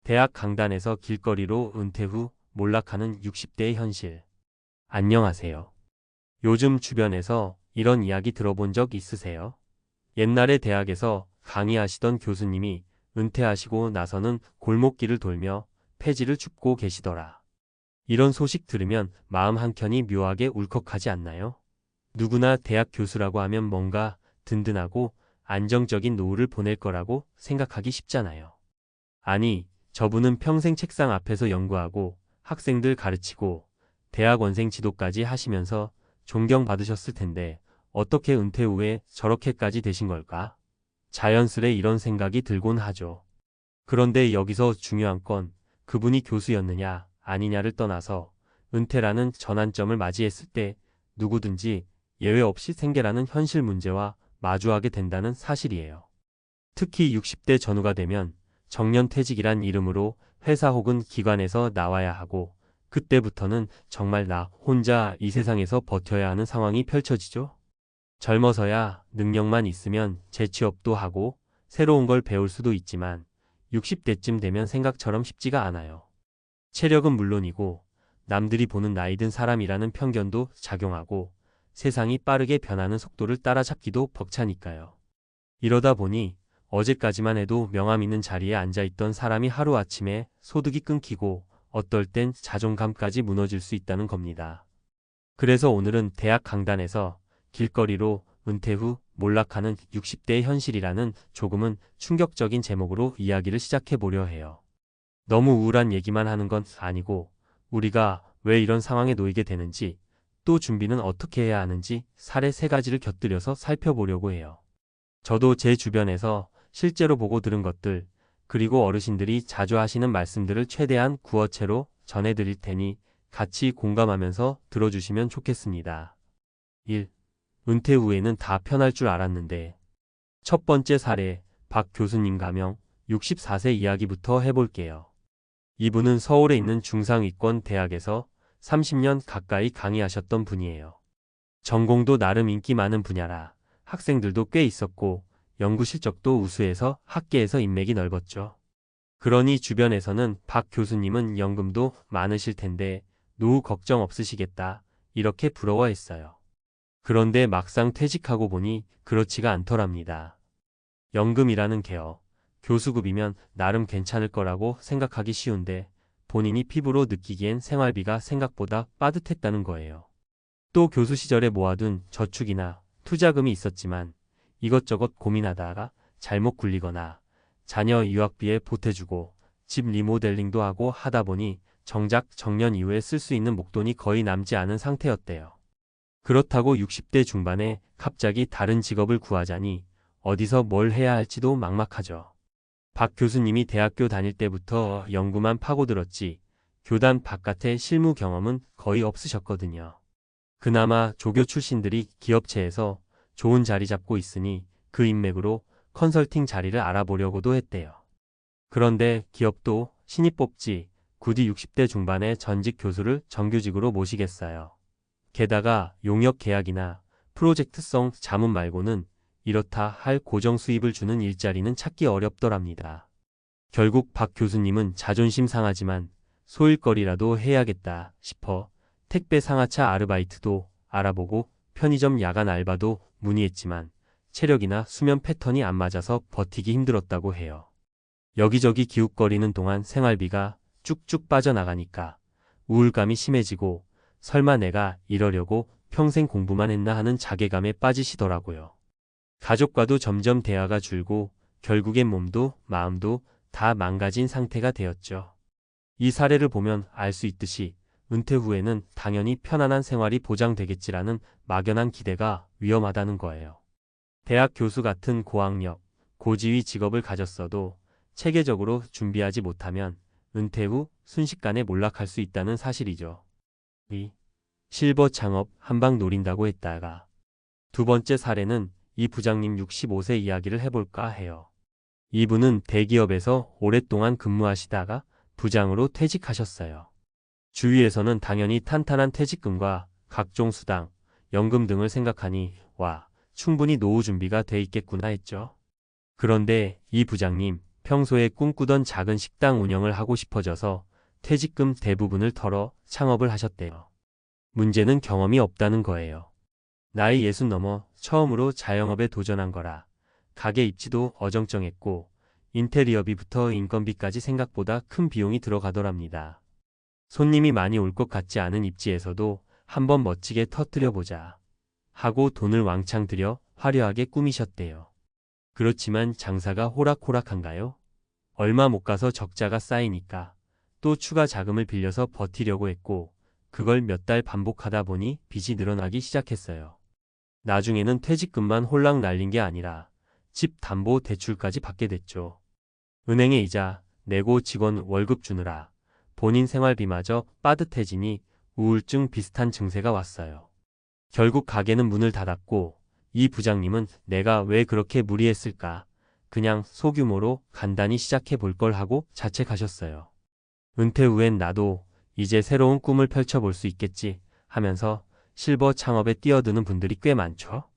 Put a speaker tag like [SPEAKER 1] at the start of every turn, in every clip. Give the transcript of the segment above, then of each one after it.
[SPEAKER 1] 대학 강단에서 길거리로 은퇴 후 몰락하는 60대의 현실. 안녕하세요. 요즘 주변에서 이런 이야기 들어본 적 있으세요? 옛날에 대학에서 강의하시던 교수님이 은퇴하시고 나서는 골목길을 돌며 폐지를 줍고 계시더라. 이런 소식 들으면 마음 한켠이 묘하게 울컥하지 않나요? 누구나 대학 교수라고 하면 뭔가 든든하고 안정적인 노후를 보낼 거라고 생각하기 쉽잖아요. 아니, 저분은 평생 책상 앞에서 연구하고 학생들 가르치고 대학원생 지도까지 하시면서 존경받으셨을 텐데 어떻게 은퇴 후에 저렇게까지 되신 걸까? 자연스레 이런 생각이 들곤 하죠. 그런데 여기서 중요한 건 그분이 교수였느냐 아니냐를 떠나서 은퇴라는 전환점을 맞이했을 때 누구든지 예외 없이 생계라는 현실 문제와 마주하게 된다는 사실이에요. 특히 60대 전후가 되면 정년퇴직이란 이름으로 회사 혹은 기관에서 나와야 하고 그때부터는 정말 나 혼자 이 세상에서 버텨야 하는 상황이 펼쳐지죠. 젊어서야 능력만 있으면 재취업도 하고 새로운 걸 배울 수도 있지만 60대쯤 되면 생각처럼 쉽지가 않아요. 체력은 물론이고 남들이 보는 나이 든 사람이라는 편견도 작용하고 세상이 빠르게 변하는 속도를 따라잡기도 벅차니까요. 이러다 보니 어제까지만 해도 명함 있는 자리에 앉아있던 사람이 하루아침에 소득이 끊기고 어떨 땐 자존감까지 무너질 수 있다는 겁니다. 그래서 오늘은 대학 강단에서 길거리로 은퇴 후 몰락하는 60대의 현실이라는 조금은 충격적인 제목으로 이야기를 시작해 보려 해요. 너무 우울한 얘기만 하는 건 아니고 우리가 왜 이런 상황에 놓이게 되는지 또 준비는 어떻게 해야 하는지 사례 3가지를 곁들여서 살펴보려고 해요. 저도 제 주변에서 실제로 보고 들은 것들 그리고 어르신들이 자주 하시는 말씀들을 최대한 구어체로 전해드릴 테니 같이 공감하면서 들어주시면 좋겠습니다. 1. 은퇴 후에는 다 편할 줄 알았는데. 첫 번째 사례, 박 교수님 가명 64세 이야기부터 해볼게요. 이분은 서울에 있는 중상위권 대학에서 30년 가까이 강의하셨던 분이에요. 전공도 나름 인기 많은 분야라 학생들도 꽤 있었고 연구 실적도 우수해서 학계에서 인맥이 넓었죠. 그러니 주변에서는 박 교수님은 연금도 많으실 텐데 노후 걱정 없으시겠다 이렇게 부러워했어요. 그런데 막상 퇴직하고 보니 그렇지가 않더랍니다. 연금이라는 게요. 교수급이면 나름 괜찮을 거라고 생각하기 쉬운데 본인이 피부로 느끼기엔 생활비가 생각보다 빠듯했다는 거예요. 또 교수 시절에 모아둔 저축이나 투자금이 있었지만 이것저것 고민하다가 잘못 굴리거나 자녀 유학비에 보태주고 집 리모델링도 하고 하다 보니 정작 정년 이후에 쓸 수 있는 목돈이 거의 남지 않은 상태였대요. 그렇다고 60대 중반에 갑자기 다른 직업을 구하자니 어디서 뭘 해야 할지도 막막하죠. 박 교수님이 대학교 다닐 때부터 연구만 파고들었지 교단 바깥의 실무 경험은 거의 없으셨거든요. 그나마 조교 출신들이 기업체에서 좋은 자리 잡고 있으니 그 인맥으로 컨설팅 자리를 알아보려고도 했대요. 그런데 기업도 신입 뽑지 굳이 60대 중반의 전직 교수를 정규직으로 모시겠어요. 게다가 용역 계약이나 프로젝트성 자문 말고는 이렇다 할 고정 수입을 주는 일자리는 찾기 어렵더랍니다. 결국 박 교수님은 자존심 상하지만 소일거리라도 해야겠다 싶어 택배 상하차 아르바이트도 알아보고 편의점 야간 알바도 문의했지만 체력이나 수면 패턴이 안 맞아서 버티기 힘들었다고 해요. 여기저기 기웃거리는 동안 생활비가 쭉쭉 빠져나가니까 우울감이 심해지고 설마 내가 이러려고 평생 공부만 했나 하는 자괴감에 빠지시더라고요. 가족과도 점점 대화가 줄고 결국엔 몸도 마음도 다 망가진 상태가 되었죠. 이 사례를 보면 알 수 있듯이 은퇴 후에는 당연히 편안한 생활이 보장되겠지라는 막연한 기대가 위험하다는 거예요. 대학 교수 같은 고학력, 고지위 직업을 가졌어도 체계적으로 준비하지 못하면 은퇴 후 순식간에 몰락할 수 있다는 사실이죠. 2. 실버 창업 한방 노린다고 했다가. 두 번째 사례는 이 부장님 65세 이야기를 해볼까 해요. 이분은 대기업에서 오랫동안 근무하시다가 부장으로 퇴직하셨어요. 주위에서는 당연히 탄탄한 퇴직금과 각종 수당, 연금 등을 생각하니 와, 충분히 노후 준비가 돼 있겠구나 했죠. 그런데 이 부장님 평소에 꿈꾸던 작은 식당 운영을 하고 싶어져서 퇴직금 대부분을 털어 창업을 하셨대요. 문제는 경험이 없다는 거예요. 나이 60 넘어 처음으로 자영업에 도전한 거라 가게 입지도 어정쩡했고 인테리어비부터 인건비까지 생각보다 큰 비용이 들어가더랍니다. 손님이 많이 올 것 같지 않은 입지에서도 한번 멋지게 터뜨려보자 하고 돈을 왕창 들여 화려하게 꾸미셨대요. 그렇지만 장사가 호락호락한가요? 얼마 못 가서 적자가 쌓이니까 또 추가 자금을 빌려서 버티려고 했고 그걸 몇 달 반복하다 보니 빚이 늘어나기 시작했어요. 나중에는 퇴직금만 홀랑 날린 게 아니라 집 담보 대출까지 받게 됐죠. 은행에 이자 내고 직원 월급 주느라 본인 생활비마저 빠듯해지니 우울증 비슷한 증세가 왔어요. 결국 가게는 문을 닫았고 이 부장님은 내가 왜 그렇게 무리했을까? 그냥 소규모로 간단히 시작해 볼 걸 하고 자책하셨어요. 은퇴 후엔 나도 이제 새로운 꿈을 펼쳐볼 수 있겠지 하면서 실버 창업에 뛰어드는 분들이 꽤 많죠.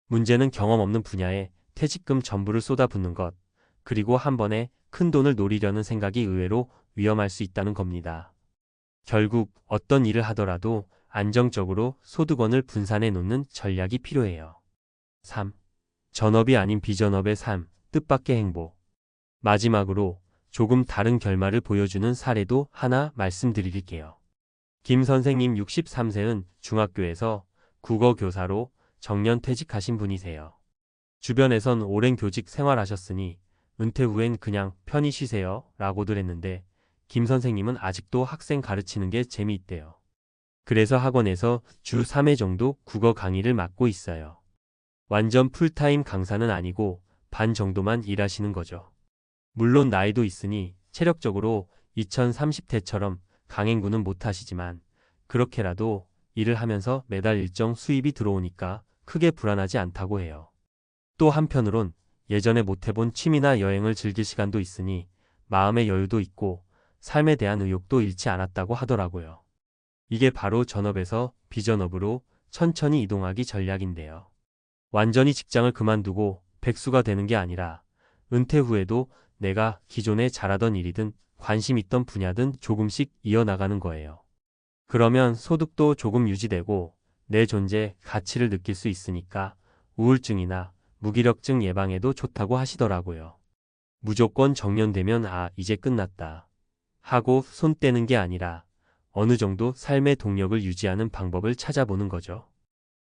[SPEAKER 1] 문제는 경험 없는 분야에 퇴직금 전부를 쏟아붓는 것, 그리고 한 번에 큰 돈을 노리려는 생각이 의외로 위험할 수 있다는 겁니다. 결국 어떤 일을 하더라도 안정적으로 소득원을 분산해 놓는 전략이 필요해요. 3. 전업이 아닌 비전업의 삶, 뜻밖의 행복. 마지막으로 조금 다른 결말을 보여주는 사례도 하나 말씀드릴게요. 김 선생님 63세는 중학교에서 국어교사로 정년 퇴직하신 분이세요. 주변에선 오랜 교직 생활하셨으니 은퇴 후엔 그냥 편히 쉬세요 라고들 했는데 김 선생님은 아직도 학생 가르치는 게 재미있대요. 그래서 학원에서 주 3회 정도 국어 강의를 맡고 있어요. 완전 풀타임 강사는 아니고 반 정도만 일하시는 거죠. 물론 나이도 있으니 체력적으로 2030대처럼 강행군은 못하시지만 그렇게라도 일을 하면서 매달 일정 수입이 들어오니까 크게 불안하지 않다고 해요. 또 한편으론 예전에 못해본 취미나 여행을 즐길 시간도 있으니 마음의 여유도 있고 삶에 대한 의욕도 잃지 않았다고 하더라고요. 이게 바로 전업에서 비전업으로 천천히 이동하기 전략인데요. 완전히 직장을 그만두고 백수가 되는 게 아니라 은퇴 후에도 내가 기존에 잘하던 일이든 관심 있던 분야든 조금씩 이어나가는 거예요. 그러면 소득도 조금 유지되고 내 존재 가치를 느낄 수 있으니까 우울증이나 무기력증 예방에도 좋다고 하시더라고요. 무조건 정년되면 이제 끝났다 하고 손 떼는 게 아니라 어느 정도 삶의 동력을 유지하는 방법을 찾아보는 거죠.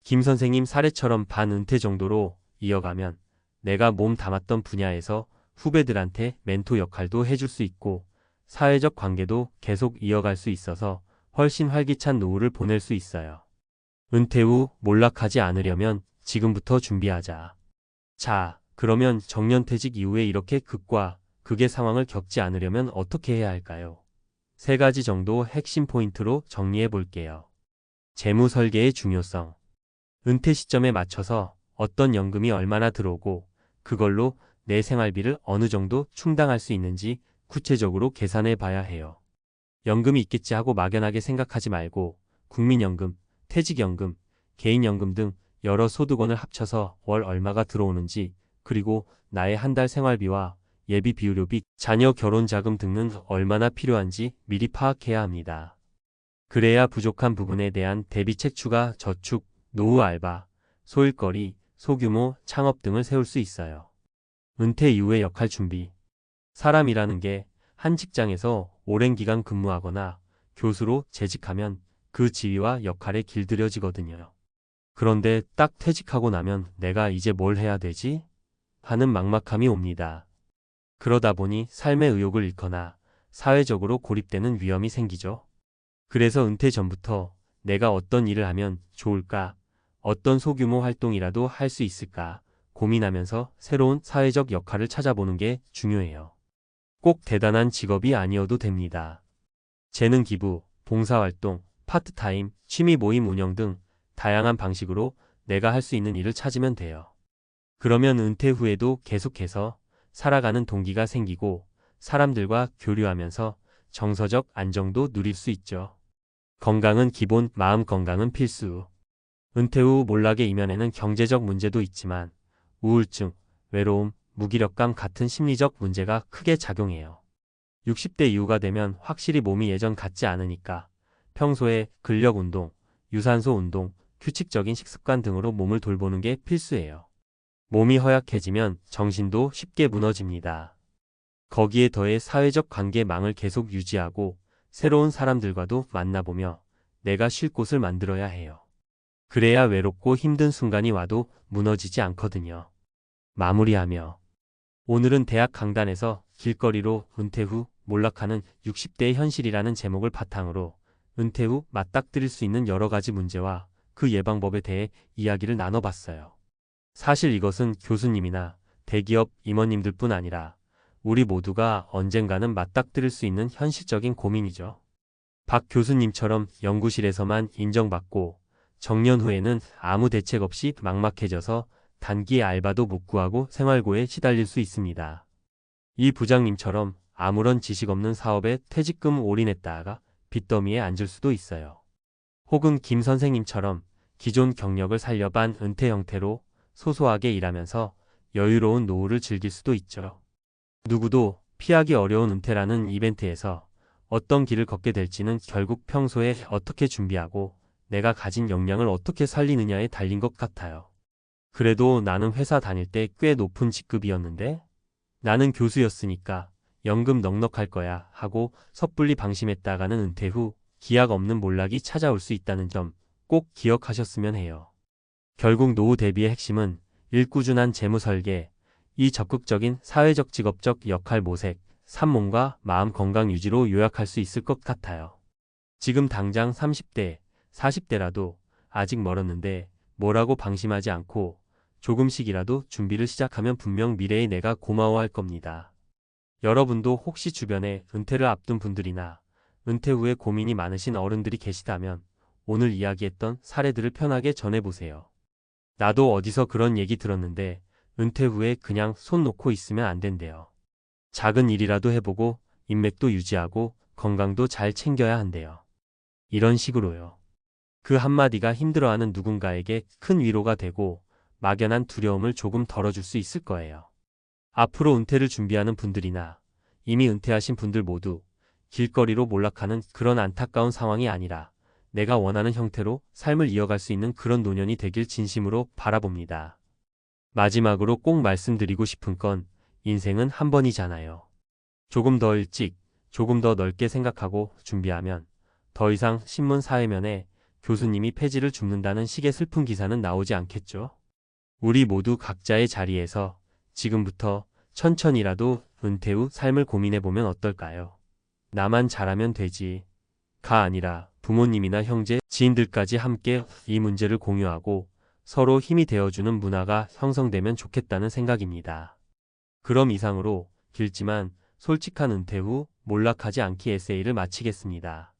[SPEAKER 1] 김 선생님 사례처럼 반은퇴 정도로 이어가면 내가 몸 담았던 분야에서 후배들한테 멘토 역할도 해줄 수 있고 사회적 관계도 계속 이어갈 수 있어서 훨씬 활기찬 노후를 보낼 수 있어요. 은퇴 후 몰락하지 않으려면 지금부터 준비하자. 자, 그러면 정년퇴직 이후에 이렇게 극과 극의 상황을 겪지 않으려면 어떻게 해야 할까요? 3가지 정도 핵심 포인트로 정리해 볼게요. 재무 설계의 중요성. 은퇴 시점에 맞춰서 어떤 연금이 얼마나 들어오고 그걸로 내 생활비를 어느 정도 충당할 수 있는지 구체적으로 계산해 봐야 해요. 연금이 있겠지 하고 막연하게 생각하지 말고 국민연금, 퇴직연금, 개인연금 등 여러 소득원을 합쳐서 월 얼마가 들어오는지 그리고 나의 한 달 생활비와 예비 비유료비, 자녀 결혼 자금 등은 얼마나 필요한지 미리 파악해야 합니다. 그래야 부족한 부분에 대한 대비책 추가 저축, 노후 알바, 소일거리, 소규모 창업 등을 세울 수 있어요. 은퇴 이후의 역할 준비. 사람이라는 게 한 직장에서 오랜 기간 근무하거나 교수로 재직하면 그 지위와 역할에 길들여지거든요. 그런데 딱 퇴직하고 나면 내가 이제 뭘 해야 되지? 하는 막막함이 옵니다. 그러다 보니 삶의 의욕을 잃거나 사회적으로 고립되는 위험이 생기죠. 그래서 은퇴 전부터 내가 어떤 일을 하면 좋을까? 어떤 소규모 활동이라도 할 수 있을까? 고민하면서 새로운 사회적 역할을 찾아보는 게 중요해요. 꼭 대단한 직업이 아니어도 됩니다. 재능 기부, 봉사활동, 파트타임, 취미 모임 운영 등 다양한 방식으로 내가 할 수 있는 일을 찾으면 돼요. 그러면 은퇴 후에도 계속해서 살아가는 동기가 생기고 사람들과 교류하면서 정서적 안정도 누릴 수 있죠. 건강은 기본, 마음 건강은 필수. 은퇴 후 몰락의 이면에는 경제적 문제도 있지만 우울증, 외로움, 무기력감 같은 심리적 문제가 크게 작용해요. 60대 이후가 되면 확실히 몸이 예전 같지 않으니까 평소에 근력 운동, 유산소 운동, 규칙적인 식습관 등으로 몸을 돌보는 게 필수예요. 몸이 허약해지면 정신도 쉽게 무너집니다. 거기에 더해 사회적 관계망을 계속 유지하고 새로운 사람들과도 만나보며 내가 쉴 곳을 만들어야 해요. 그래야 외롭고 힘든 순간이 와도 무너지지 않거든요. 마무리하며 오늘은 대학 강단에서 길거리로 은퇴 후 몰락하는 60대의 현실이라는 제목을 바탕으로 은퇴 후 맞닥뜨릴 수 있는 여러 가지 문제와 그 예방법에 대해 이야기를 나눠봤어요. 사실 이것은 교수님이나 대기업 임원님들뿐 아니라 우리 모두가 언젠가는 맞닥뜨릴 수 있는 현실적인 고민이죠. 박 교수님처럼 연구실에서만 인정받고 정년 후에는 아무 대책 없이 막막해져서 단기 알바도 못 구하고 생활고에 시달릴 수 있습니다. 이 부장님처럼 아무런 지식 없는 사업에 퇴직금 올인했다가 빚더미에 앉을 수도 있어요. 혹은 김 선생님처럼 기존 경력을 살려반 은퇴 형태로 소소하게 일하면서 여유로운 노후를 즐길 수도 있죠. 누구도 피하기 어려운 은퇴라는 이벤트에서 어떤 길을 걷게 될지는 결국 평소에 어떻게 준비하고 내가 가진 역량을 어떻게 살리느냐에 달린 것 같아요. 그래도 나는 회사 다닐 때 꽤 높은 직급이었는데 나는 교수였으니까 연금 넉넉할 거야 하고 섣불리 방심했다가는 은퇴 후 기약 없는 몰락이 찾아올 수 있다는 점 꼭 기억하셨으면 해요. 결국 노후 대비의 핵심은 일꾸준한 재무 설계, 이 적극적인 사회적 직업적 역할 모색, 삶몸과 마음 건강 유지로 요약할 수 있을 것 같아요. 지금 당장 30대, 40대라도 아직 멀었는데 뭐라고 방심하지 않고 조금씩이라도 준비를 시작하면 분명 미래의 내가 고마워할 겁니다. 여러분도 혹시 주변에 은퇴를 앞둔 분들이나 은퇴 후에 고민이 많으신 어른들이 계시다면 오늘 이야기했던 사례들을 편하게 전해보세요. 나도 어디서 그런 얘기 들었는데 은퇴 후에 그냥 손 놓고 있으면 안 된대요. 작은 일이라도 해보고 인맥도 유지하고 건강도 잘 챙겨야 한대요. 이런 식으로요. 그 한마디가 힘들어하는 누군가에게 큰 위로가 되고 막연한 두려움을 조금 덜어줄 수 있을 거예요. 앞으로 은퇴를 준비하는 분들이나 이미 은퇴하신 분들 모두 길거리로 몰락하는 그런 안타까운 상황이 아니라 내가 원하는 형태로 삶을 이어갈 수 있는 그런 노년이 되길 진심으로 바라봅니다. 마지막으로 꼭 말씀드리고 싶은 건 인생은 한 번이잖아요. 조금 더 일찍, 조금 더 넓게 생각하고 준비하면 더 이상 신문 사회면에 교수님이 폐지를 줍는다는 식의 슬픈 기사는 나오지 않겠죠. 우리 모두 각자의 자리에서 지금부터 천천히라도 은퇴 후 삶을 고민해보면 어떨까요? 나만 잘하면 되지. 가 아니라 부모님이나 형제, 지인들까지 함께 이 문제를 공유하고 서로 힘이 되어주는 문화가 형성되면 좋겠다는 생각입니다. 그럼 이상으로 길지만 솔직한 은퇴 후 몰락하지 않기 에세이를 마치겠습니다.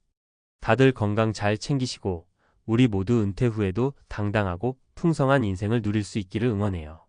[SPEAKER 1] 다들 건강 잘 챙기시고 우리 모두 은퇴 후에도 당당하고 풍성한 인생을 누릴 수 있기를 응원해요.